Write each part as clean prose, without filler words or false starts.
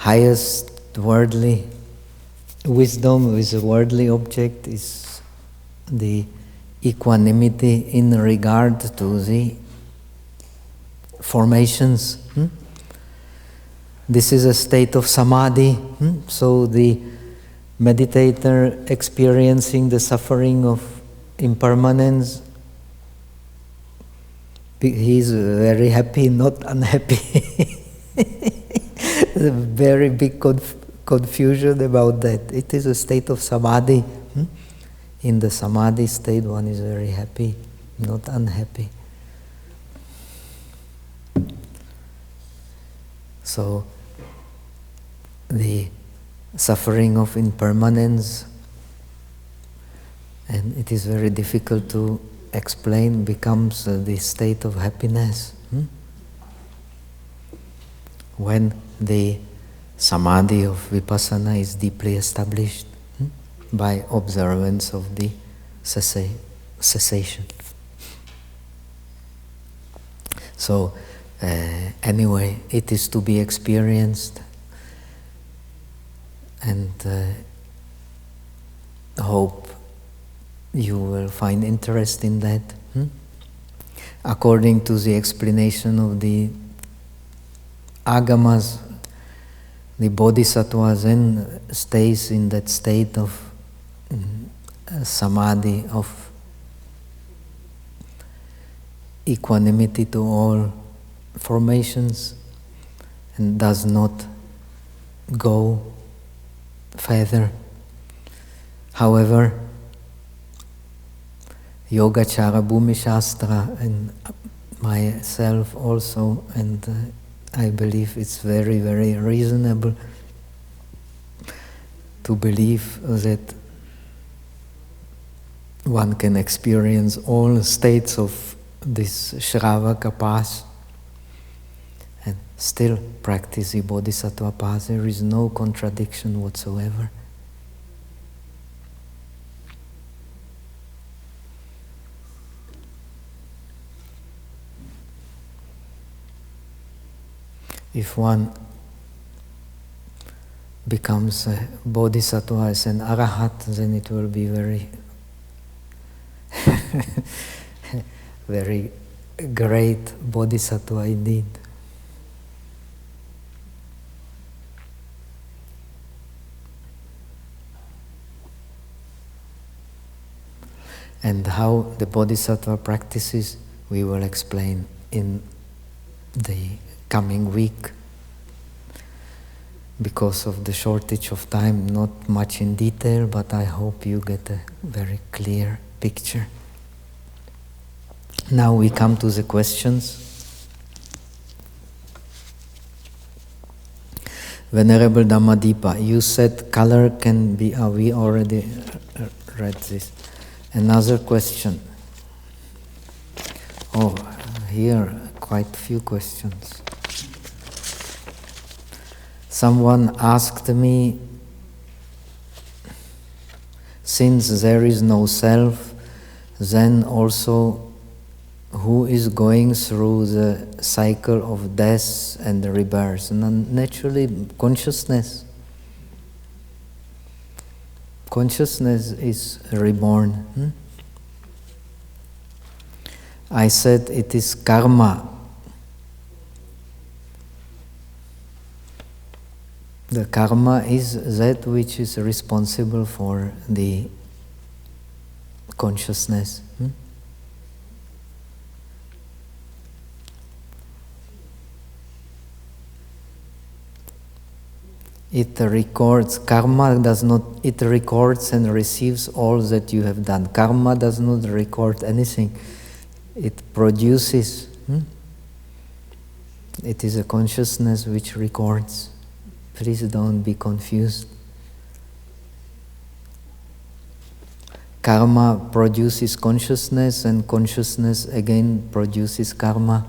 highest worldly wisdom with a worldly object is the equanimity in regard to the formations. This is a state of samadhi. So the meditator experiencing the suffering of impermanence, he is very happy, not unhappy. There's a very big confusion about that. It is a state of samadhi. In the samadhi state, one is very happy, not unhappy. So, the suffering of impermanence, and it is very difficult to explain, becomes the state of happiness. When the samadhi of vipassana is deeply established by observance of the cessation. So, anyway, it is to be experienced, and hope you will find interest in that. According to the explanation of the Agamas, the Bodhisattva then stays in that state of samadhi, of equanimity to all formations, and does not go further. However, Yogacara Bhumi Shastra and myself also, and I believe it's very, very reasonable to believe that one can experience all states of this Shravaka path and still practice the Bodhisattva path. There is no contradiction whatsoever. If one becomes a bodhisattva as an arahat, then it will be very, very great bodhisattva indeed. And how the bodhisattva practices, we will explain in the coming week. Because of the shortage of time, not much in detail, but I hope you get a very clear picture. Now we come to the questions. Venerable Dhammadipa, you said color can be, we already read this. Another question. Oh, here quite few questions. Someone asked me, since there is no self, then also who is going through the cycle of death and rebirth? And naturally, consciousness. Consciousness is reborn. I said it is karma. The karma is that which is responsible for the consciousness. It records, karma does not, it records and receives all that you have done. Karma does not record anything. It produces. It is a consciousness which records. Please don't be confused. Karma produces consciousness, and consciousness again produces karma.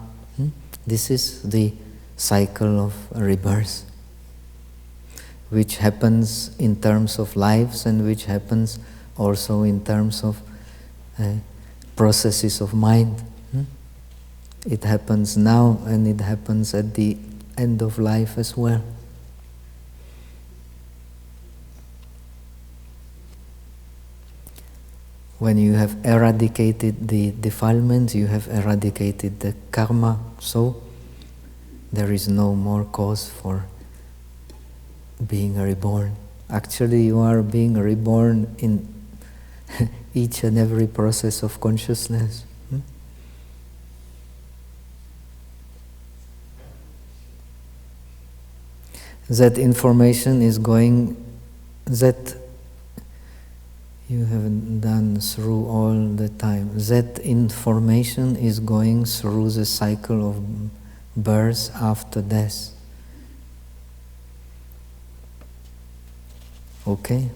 This is the cycle of rebirth, which happens in terms of lives and which happens also in terms of processes of mind. It happens now and it happens at the end of life as well. When you have eradicated the defilements, you have eradicated the karma, so there is no more cause for being reborn. Actually, you are being reborn in each and every process of consciousness. That information is going, that you haven't done through all the time. That information is going through the cycle of birth after death. Okay?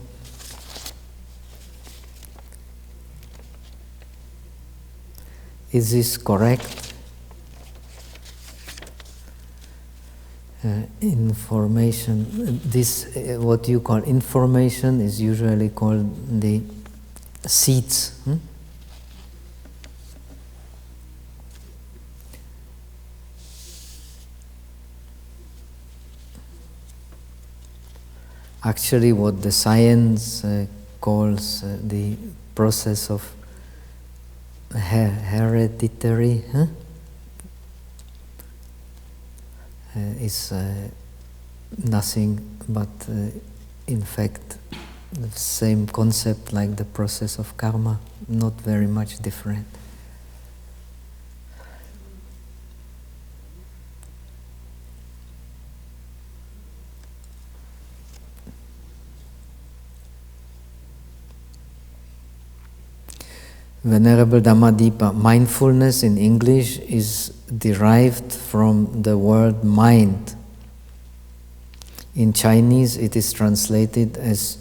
Is this correct? Information, this what you call information is usually called the seeds. Actually, what the science calls the process of hereditary is nothing but, in fact, the same concept like the process of karma, not very much different. Venerable Dhammadipa, mindfulness in English is derived from the word mind. In Chinese it is translated as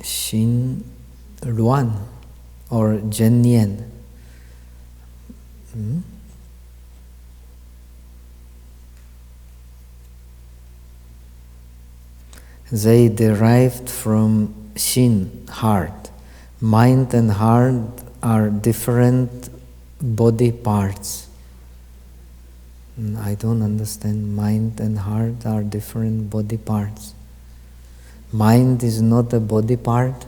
Xin Luan or Zhen Nian. They derived from Xin, heart. Mind and heart are different body parts. I don't understand. Mind and heart are different body parts. Mind is not a body part.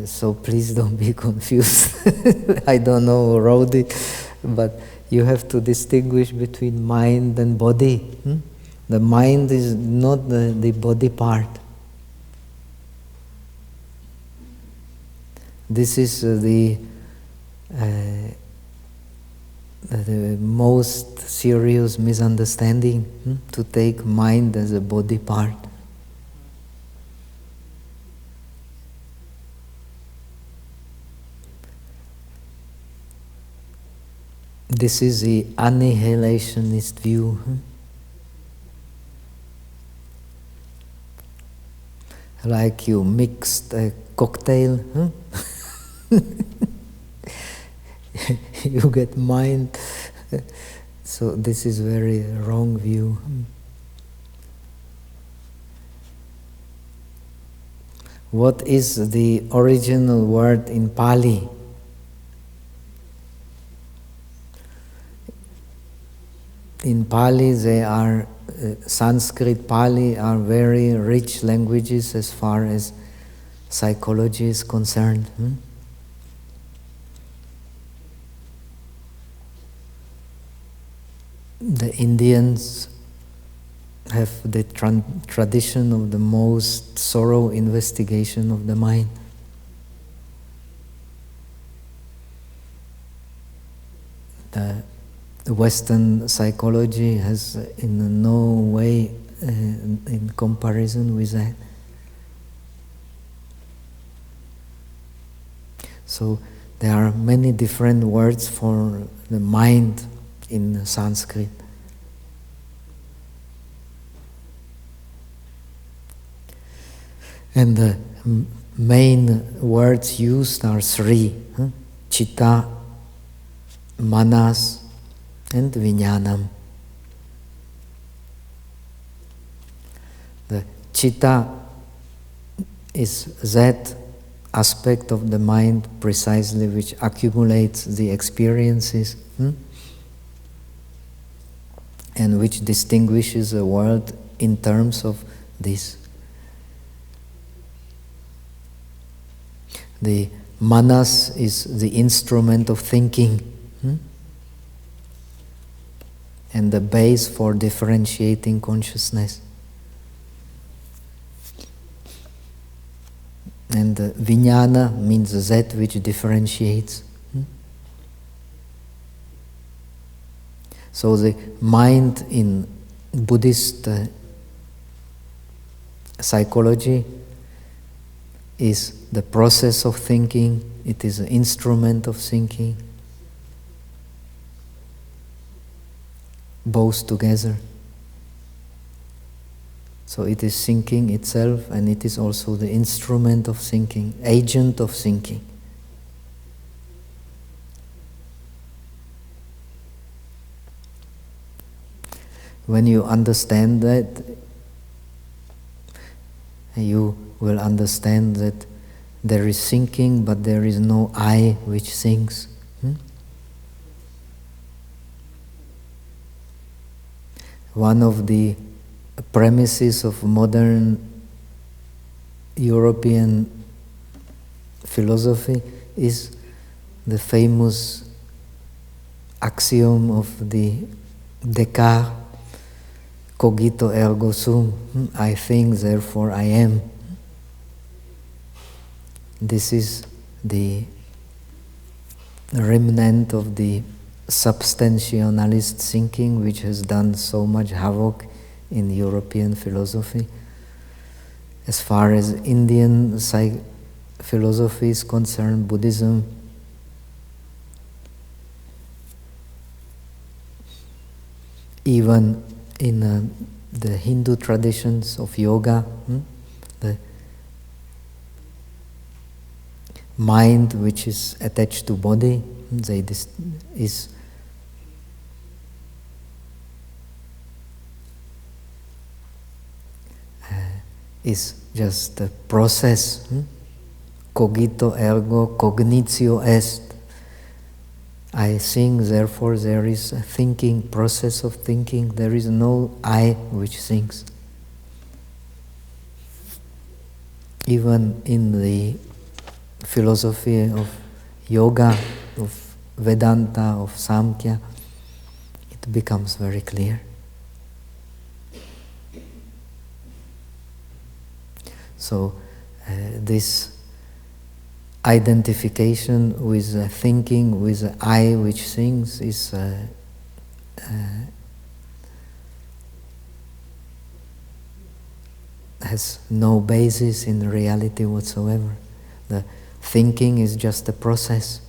So please don't be confused. I don't know who wrote it, but you have to distinguish between mind and body. The mind is not the body part. This is the most serious misunderstanding, to take mind as a body part. This is the annihilationist view. Like you mixed a cocktail, you get mind. So this is very wrong view. What is the original word in Pali? In Pali, they are Sanskrit, Pali are very rich languages as far as psychology is concerned. The Indians have the tradition of the most thorough investigation of the mind. The Western psychology has in no way in comparison with that. So there are many different words for the mind in Sanskrit. And the main words used are three: Chitta, Manas, and Vijnanam. The Chitta is that aspect of the mind precisely which accumulates the experiences. and which distinguishes the world in terms of this. The manas is the instrument of thinking, and the base for differentiating consciousness. And vijnana means that which differentiates. So the mind in Buddhist psychology is the process of thinking, it is an instrument of thinking, both together. So it is thinking itself, and it is also the instrument of thinking, agent of thinking. When you understand that, you will understand that there is thinking, but there is no I which thinks. One of the premises of modern European philosophy is the famous axiom of the Descartes, cogito ergo sum, I think, therefore I am. This is the remnant of the substantialist thinking which has done so much havoc in European philosophy. As far as Indian philosophy is concerned, Buddhism, even in the Hindu traditions of yoga, the mind which is attached to body is just a process. Cogito ergo cognitio est. I think, therefore there is a thinking, process of thinking. There is no I which thinks. Even in the philosophy of yoga, of Vedanta, of Samkhya, it becomes very clear. So this identification with thinking, with I which thinks, is has no basis in reality whatsoever. The thinking is just a process.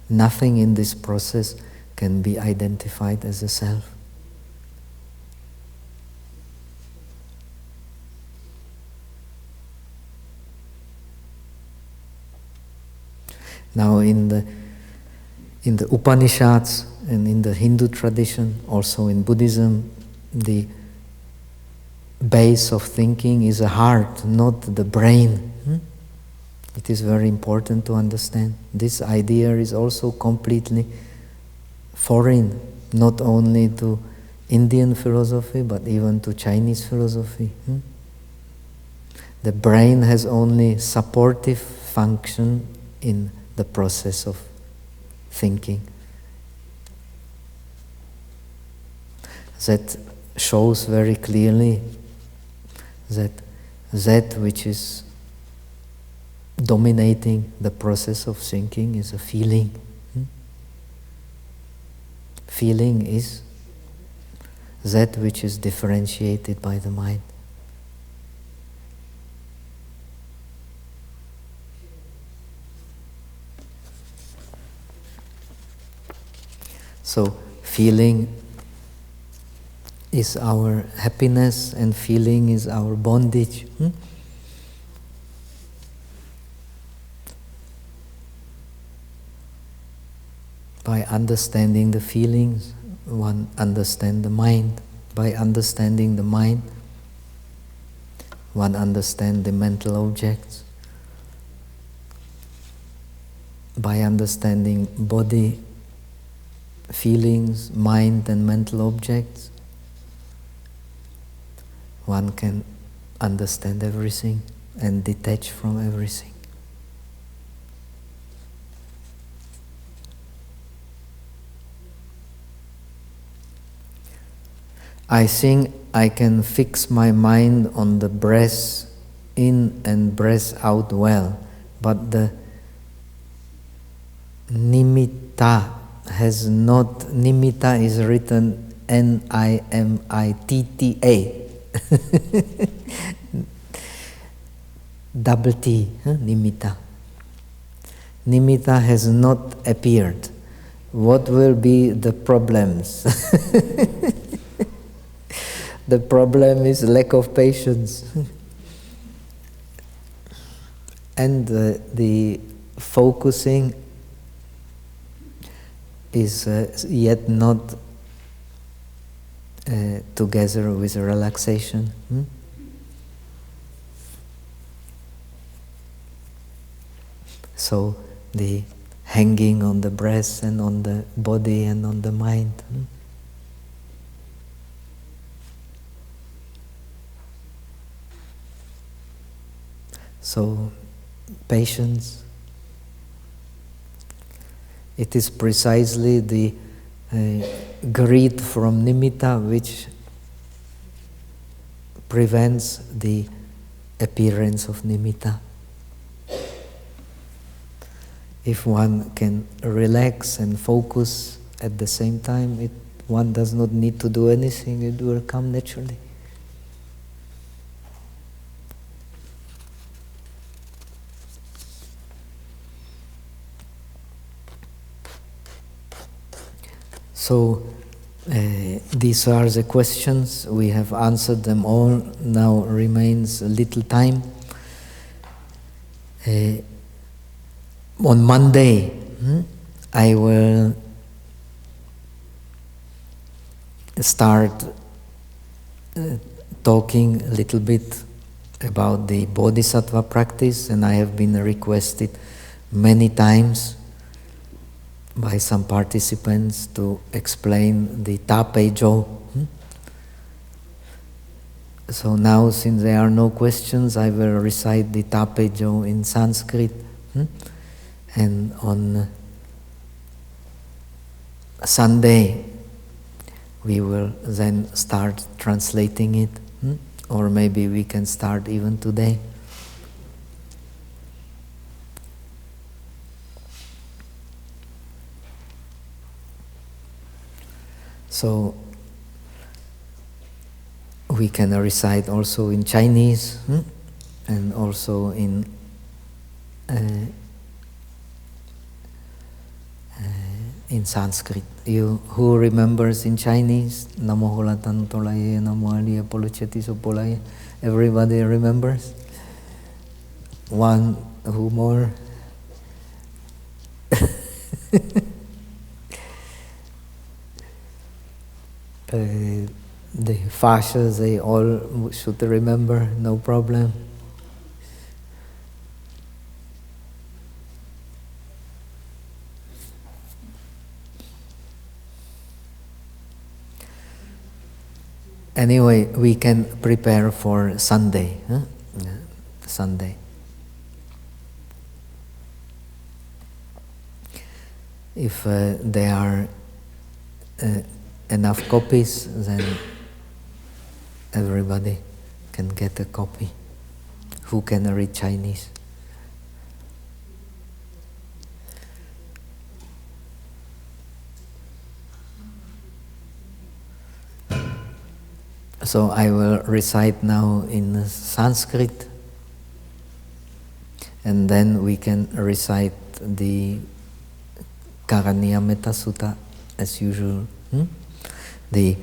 Nothing in this process can be identified as a self. Now in the Upanishads and in the Hindu tradition, also in Buddhism, the base of thinking is the heart, not the brain. It is very important to understand. This idea is also completely foreign, not only to Indian philosophy, but even to Chinese philosophy. The brain has only supportive function in the process of thinking. That shows very clearly that which is dominating the process of thinking is a feeling. Feeling is that which is differentiated by the mind. So feeling is our happiness and feeling is our bondage. By understanding the feelings, one understands the mind. By understanding the mind, one understands the mental objects. by understanding body, feelings, mind and mental objects, one can understand everything and detach from everything. I think I can fix my mind on the breath in and breath out well, but the nimitta has not, nimitta is written N-I-M-I-T-T-A. Double T, nimitta. Nimitta has not appeared. What will be the problems? The problem is lack of patience. And the focusing is yet not together with relaxation. So the hanging on the breath and on the body and on the mind. So patience, it is precisely the greed from nimitta which prevents the appearance of nimitta. If one can relax and focus at the same time, one does not need to do anything, it will come naturally. So these are the questions. We have answered them all. Now remains a little time. On Monday, I will start talking a little bit about the Bodhisattva practice, and I have been requested many times by some participants to explain the Tapejo. So now, since there are no questions, I will recite the Tapejo in Sanskrit. And on Sunday, we will then start translating it. Or maybe we can start even today. So we can recite also in Chinese and also in Sanskrit. Who remembers in Chinese? Namo holatan tolaye, namo aliya polucheti sopolaye. Everybody remembers? One, who more? The fascias, they all should remember, no problem. Anyway, we can prepare for Sunday. Sunday. If there are enough copies, then everybody can get a copy who can read Chinese. So I will recite now in Sanskrit, and then we can recite the Karaniya Sutta as usual. The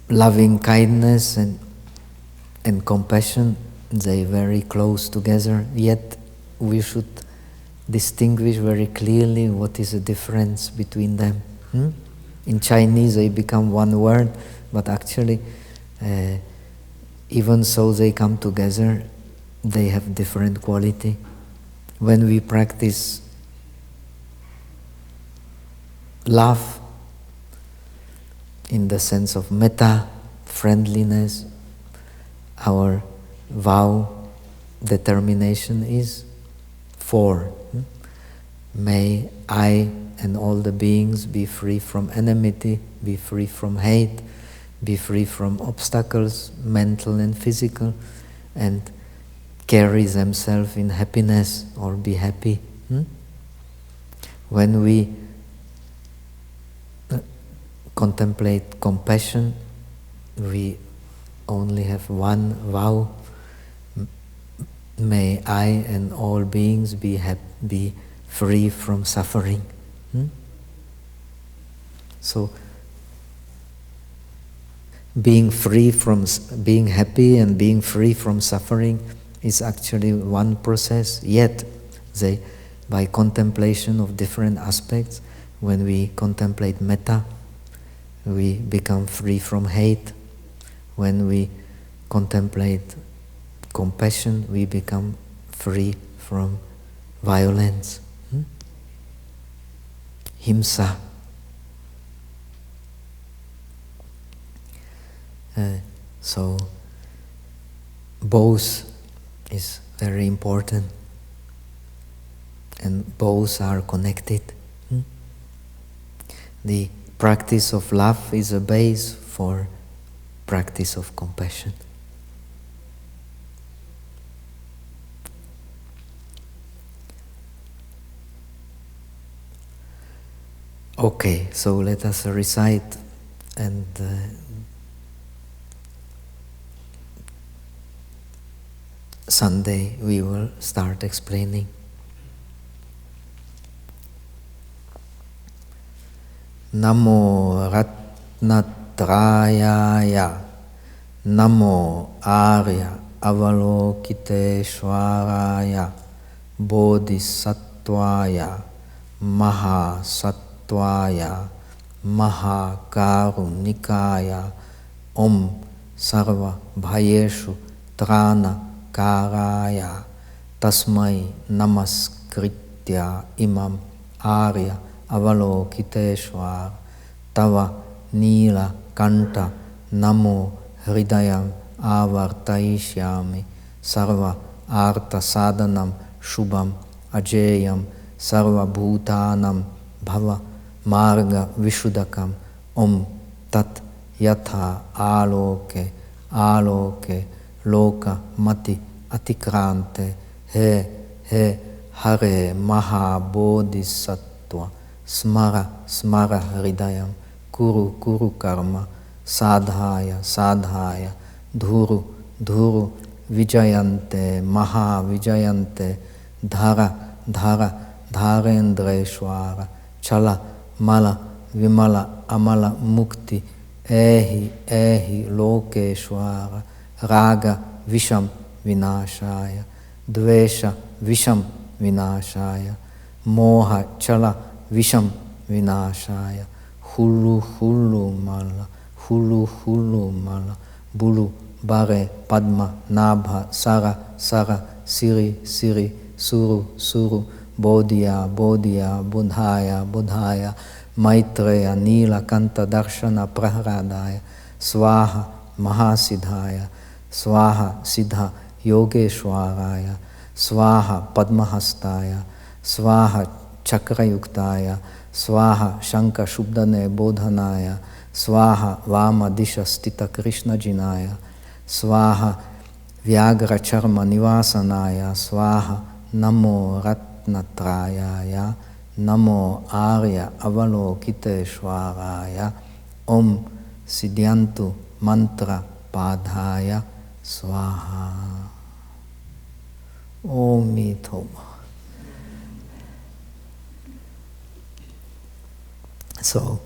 loving kindness and compassion, they are very close together, yet we should distinguish very clearly what is the difference between them. In Chinese they become one word, but actually even so they come together, they have different quality. When we practice love in the sense of metta, friendliness, our vow, determination is 4. May I and all the beings be free from enmity, be free from hate, be free from obstacles, mental and physical, and carry themselves in happiness or be happy. When we contemplate compassion, we only have one vow. May I and all beings be free from suffering. So, being happy and being free from suffering is actually one process. Yet, by contemplation of different aspects, when we contemplate metta, we become free from hate. When we contemplate compassion, we become free from violence. Himsa. So both is very important, and both are connected. The practice of love is a base for practice of compassion. Okay, so let us recite, and Sunday we will start explaining. Namo Ratnatrayaya, Namo Arya Avalokiteshvaraya, Bodhisattvaya, Mahasattvaya, Mahakarunikaya, Om Sarva Bhayeshu Trana Karaya, Tasmai Namaskritya Imam Arya Avalokiteshvara Tava Nila Kanta Namo Hridayam Avartaishyami Sarva Artha Sadhanam Shubham Ajeyam Sarva Bhutanam Bhava Marga Vishudakam Om Tat Yatha Aloke Aloke Loka Mati Atikrante He Hare Maha Bodhisattva Smara Hridayam Kuru Karma Sadhaya Dhuru Vijayante Maha Vijayante Dharendreshwara Chala Mala Vimala Amala Mukti Ehi Lokeshwara Raga Visham Vinashaya Dvesha Visham Vinashaya Moha Chala Visham Vinashaya Hulu Mala Bulu Bare Padma Nabha Sara Siri Suru Bodhya Budhaya Maitreya Nila Kanta Darshana Prahradaya Swaha Mahasiddhaya Swaha Siddha Yogeshwaraya Swaha Padmahastaya Swaha Chakrayuktaya Swaha Shanka Shubdane Bodhanaya Swaha Vama Disha Stita Krishna Jinaya Swaha Vyagra Charma Nivasanaya Swaha Namo Ratnatrayaya Namo Arya Avalokiteshvaraya Om Siddhyantu Mantra Padhaya Swaha. Om Toma. So,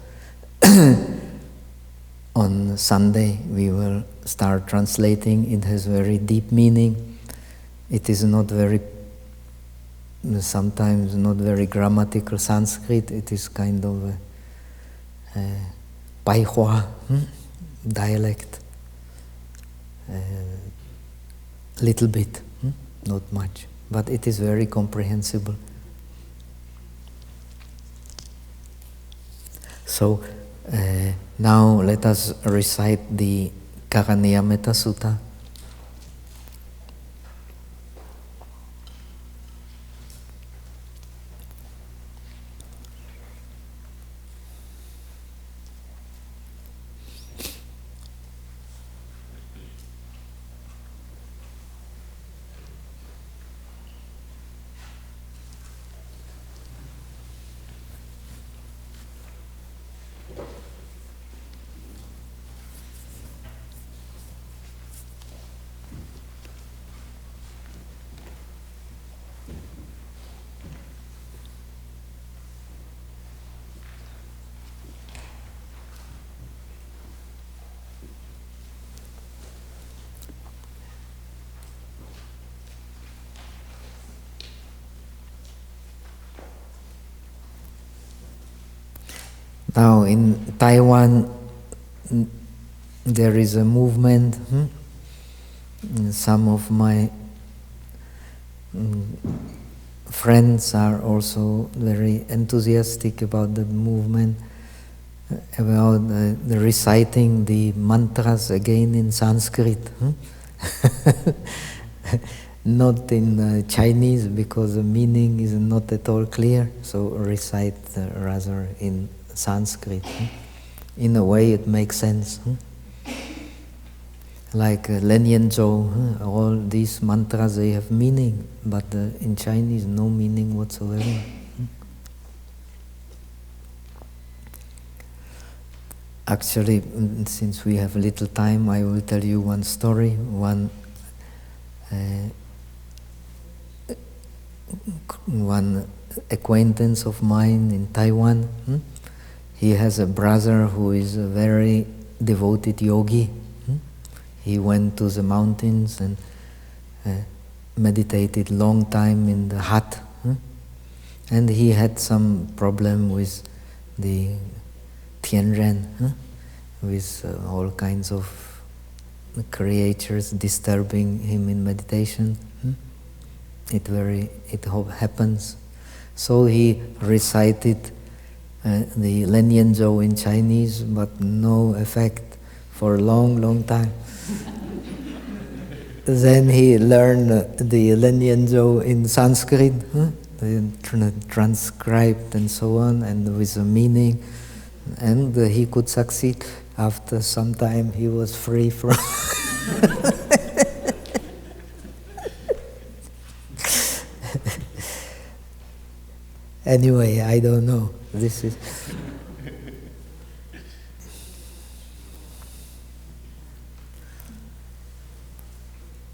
on Sunday we will start translating. It has very deep meaning. It is not very, sometimes not very grammatical Sanskrit. It is kind of a Paihua dialect. Little bit, not much. but it is very comprehensible. So now let us recite the Karaniyametta Sutta. Now in Taiwan there is a movement. Some of my friends are also very enthusiastic about the movement, about the reciting the mantras again in Sanskrit. Not in Chinese, because the meaning is not at all clear, so recite rather in Sanskrit. In a way it makes sense. Like Lenyan-zhou, all these mantras, they have meaning, but in Chinese no meaning whatsoever. Actually, since we have little time, I will tell you one story. One acquaintance of mine in Taiwan, he has a brother who is a very devoted yogi. He went to the mountains and meditated long time in the hut. And he had some problem with the Tianren, with all kinds of creatures disturbing him in meditation. It happens. So he recited the Lenyan-zhou in Chinese, but no effect for a long, long time. Then he learned the Lenyan-zhou in Sanskrit, transcribed and so on, and with a meaning, and he could succeed. After some time, he was free from. Anyway, I don't know. This is.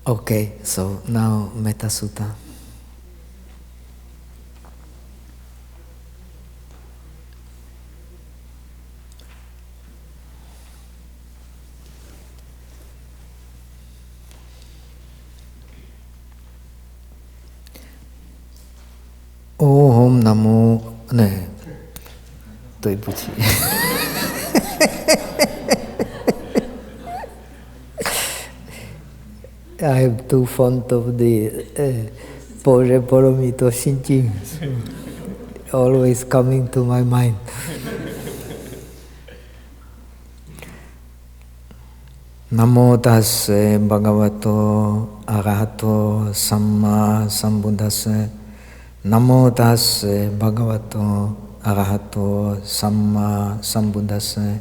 Okay, so now Metta Sutta. Om Namo. 네, 对不起。I am too fond of the Pore Poromito Shinjin, always coming to my mind. Namo tassa bhagavato arahato samma sambuddhassa. Namo tassa bhagavato arahato samma sambuddhassa.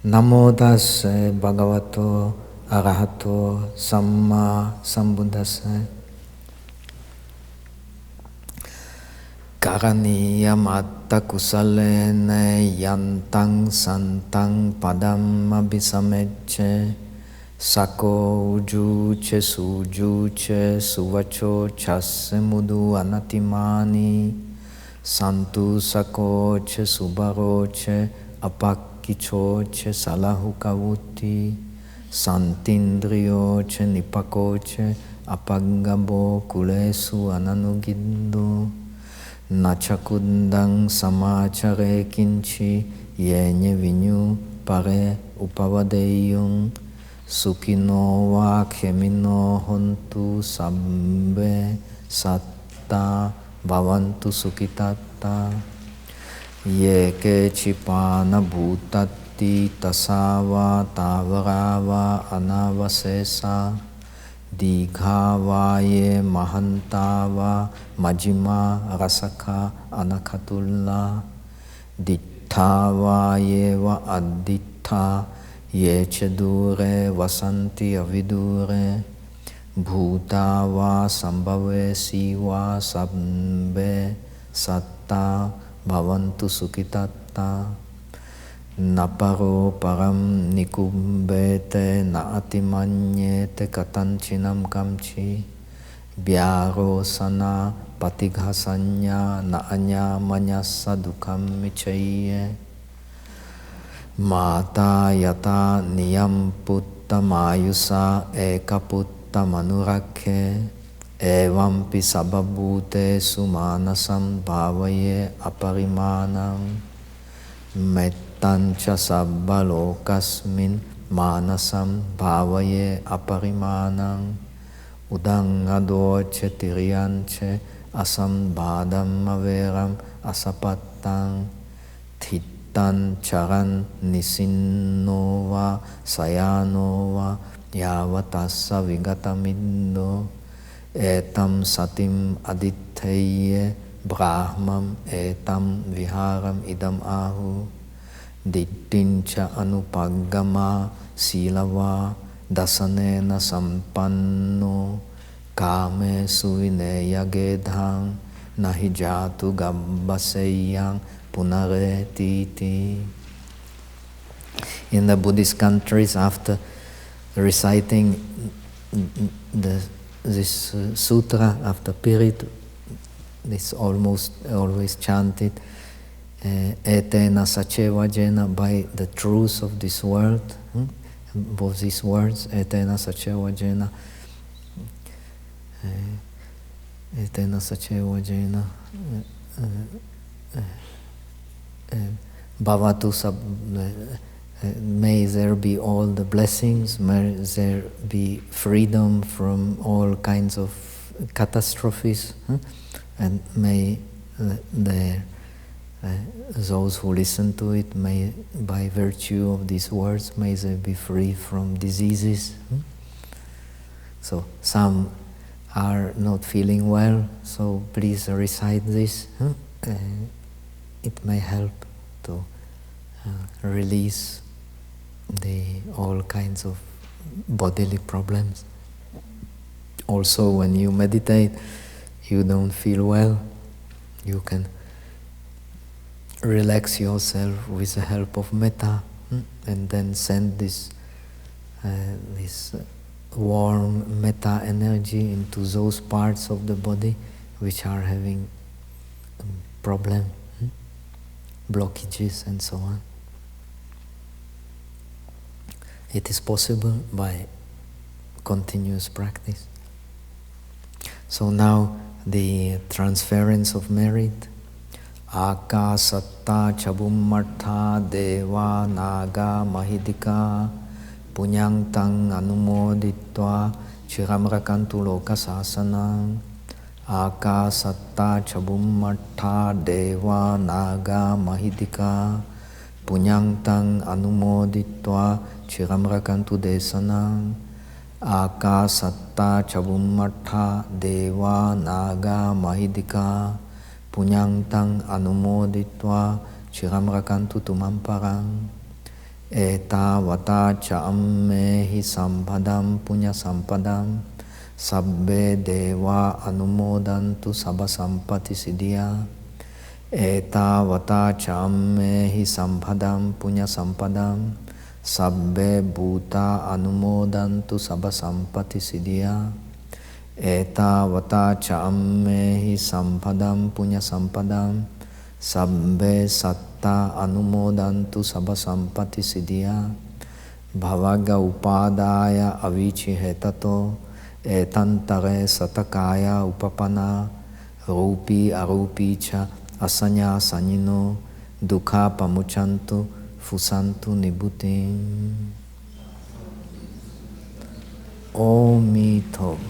Namo tassa bhagavato arahato samma sambuddhassa. Karaniyamatta kusalena yantang santang padam abhisamecce. Sako ujuce sujuce suvacho chasse mudu anatimani. Santu sakoce subaroce apakkichoce salahukavuti. Santindriyoce nipakoce apagabo kulesu ananugindo. Nachakundang samachare kinchi yenye vinyu pare upavadeyung. Sukino va khemino hontu sabbe satta bhavantu sukitatta. Ye ke chipana bhutatti tasava tavarava anavasesa. Dighava ye mahantava majima rasaka anakatulla. Dittava ye va addittha ye chedure vasanti avidure. Bhutava sambhave siva sabbe satta bhavantu sukitatta. Naparo param nikumbete naatimanyete katanchinam kamchi. Vyaro sana patighasanya naanya manyasa dukham michaye. Mata yata niyam putta mayusa eka putta manurakhe. Evampi sababhute sumanasam bhavaye aparimanam. Mettancha sabbalokasmin manasam bhavaye aparimanam. Udang adoche tiriyanche asam badam averam asapattang. Thittan charan nisinova sayanova yavatassa vigatamindo. Etam satim adittheye brahmam etam viharam idam ahu. Dittincha anupaggama silava dasanena sampanno. Kame suvineya gedhang nahi jatu gabbaseyang punaretiti. In the Buddhist countries, after reciting this sutra, after Pirit, it's almost always chanted etena sacheva jena, by the truth of this world. Both these words, etena sacheva jena, etena sacheva jena, bhavatu sab. May there be all the blessings, may there be freedom from all kinds of catastrophes, and may those who listen to it, may by virtue of these words, may they be free from diseases. So some are not feeling well, so please recite this. It may help to release all kinds of bodily problems. Also, when you meditate, you don't feel well, you can relax yourself with the help of metta, and then send this warm metta energy into those parts of the body which are having problem, blockages and so on. It is possible by continuous practice. So now the transference of merit. Akasatta chabummartha deva naga mahidika punyang tang anumoditva chiramrakantu lokasasanang. Akasatta chabummartha deva naga mahidika punyang tang anumoditva chiramrakantu desanang. Akasatta chabummartha deva naga mahidika punyang tang anumoditva chiramrakantu tumamparang. Eta vata cha ammehi sampadam punya sampadam sabbe deva anumodantu sabba sampati siddhya. Eta vata cha ammehi sampadam punya sampadam sabbe bhuta anumodantu sabba sampati siddhya. Eta vata cha ammehi sampadam punya sampadam sabbe satta anumodantu sabba sampati siddhya. Bhavaga upadaya avici hetato etantare satakaya upapana rupi arupi cha asanya sanyino dukha pamuchantu fusantu nibutim. mi tho.